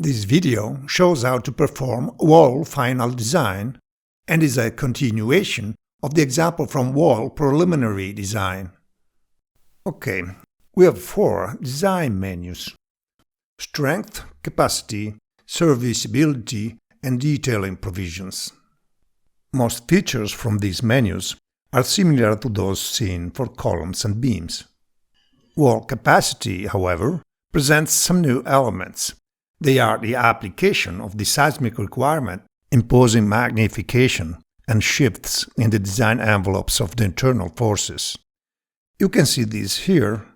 This video shows how to perform wall final design and is a continuation of the example from wall preliminary design. Okay, we have 4 design menus: strength, capacity, serviceability, and detailing provisions. Most features from these menus are similar to those seen for columns and beams. Wall capacity, however, presents some new elements. They are the application of the seismic requirement, imposing magnification and shifts in the design envelopes of the internal forces. You can see these here.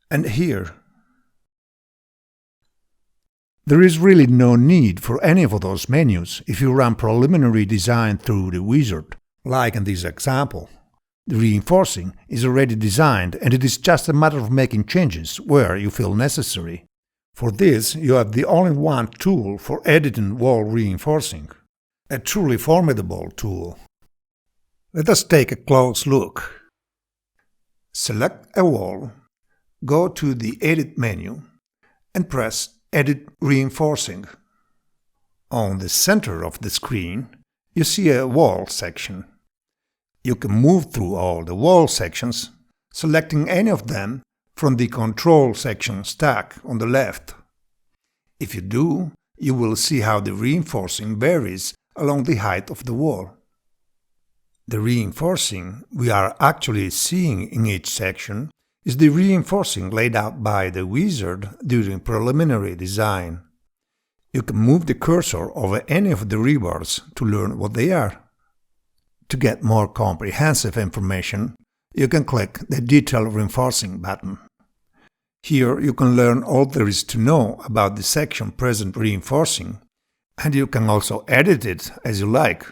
And here. There is really no need for any of those menus if you run preliminary design through the wizard, like in this example. The reinforcing is already designed and it is just a matter of making changes where you feel necessary. For this, you have the only one tool for editing wall reinforcing, a truly formidable tool. Let us take a close look. Select a wall, go to the Edit menu, and press Edit Reinforcing. On the center of the screen, you see a wall section. You can move through all the wall sections, selecting any of them from the Control section stack on the left. If you do, you will see how the reinforcing varies along the height of the wall. The reinforcing we are actually seeing in each section is the reinforcing laid out by the wizard during preliminary design. You can move the cursor over any of the rebars to learn what they are. To get more comprehensive information, you can click the Detail Reinforcing button. Here you can learn all there is to know about the section present reinforcing, and you can also edit it as you like.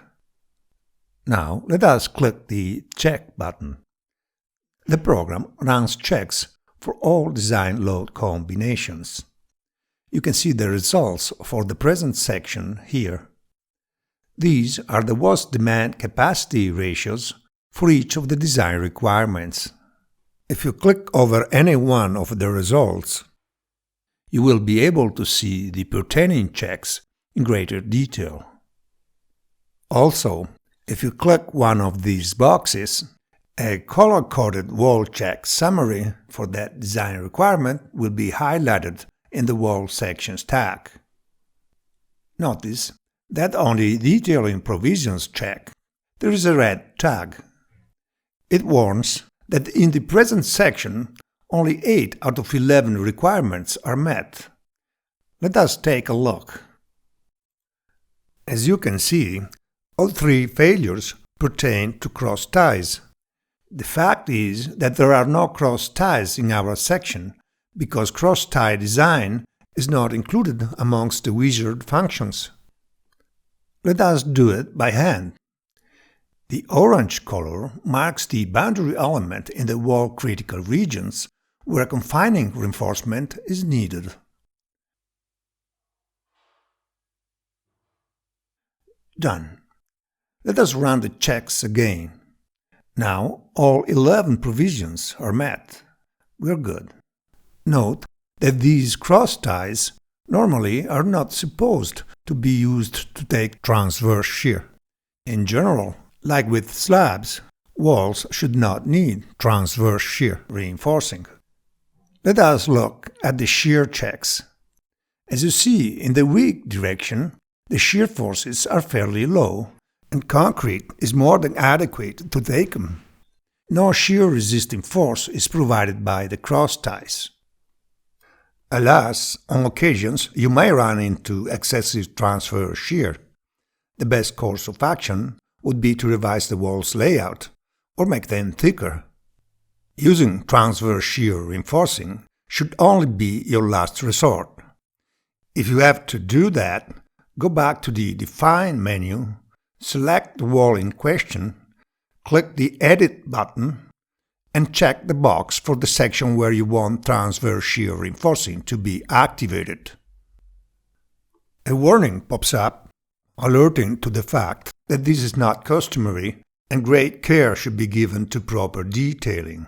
Now let us click the Check button. The program runs checks for all design load combinations. You can see the results for the present section here. These are the WOS demand capacity ratios for each of the design requirements. If you click over any one of the results, you will be able to see the pertaining checks in greater detail. Also, if you click one of these boxes, a color-coded wall check summary for that design requirement will be highlighted in the wall sections tag. Notice that on the Detailing Provisions check, there is a red tag. It warns that in the present section, only 8 out of 11 requirements are met. Let us take a look. As you can see, all 3 failures pertain to cross ties. The fact is that there are no cross ties in our section because cross tie design is not included amongst the wizard functions. Let us do it by hand. The orange color marks the boundary element in the wall critical regions where confining reinforcement is needed. Done. Let us run the checks again. Now all 11 provisions are met. We're good. Note that these cross ties normally are not supposed to be used to take transverse shear. In general, like with slabs, walls should not need transverse shear reinforcing. Let us look at the shear checks. As you see, in the weak direction, the shear forces are fairly low, and concrete is more than adequate to take them. No shear resisting force is provided by the cross ties. Alas, on occasions you may run into excessive transverse shear. The best course of action would be to revise the wall's layout or make them thicker. Using transverse shear reinforcing should only be your last resort. If you have to do that, go back to the Define menu, select the wall in question, click the Edit button, and check the box for the section where you want transverse shear reinforcing to be activated. A warning pops up, alerting to the fact that this is not customary and great care should be given to proper detailing.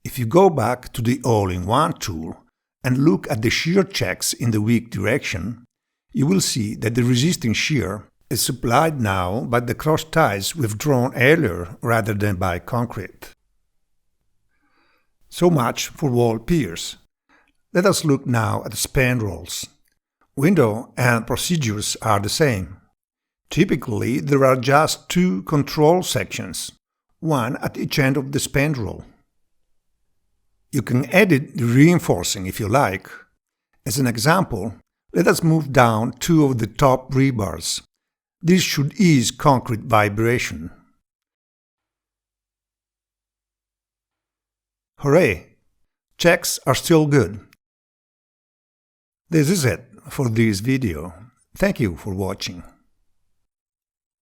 If you go back to the All-in-One tool and look at the shear checks in the weak direction, you will see that the resisting shear is supplied now by the cross ties we've drawn earlier rather than by concrete. So much for wall piers. Let us look now at the spandrels. Window and procedures are the same. Typically, there are just two control sections, one at each end of the spandrel. You can edit the reinforcing if you like. As an example, let us move down two of the top rebars. This should ease concrete vibration. Hooray! Checks are still good. This is it for this video. Thank you for watching.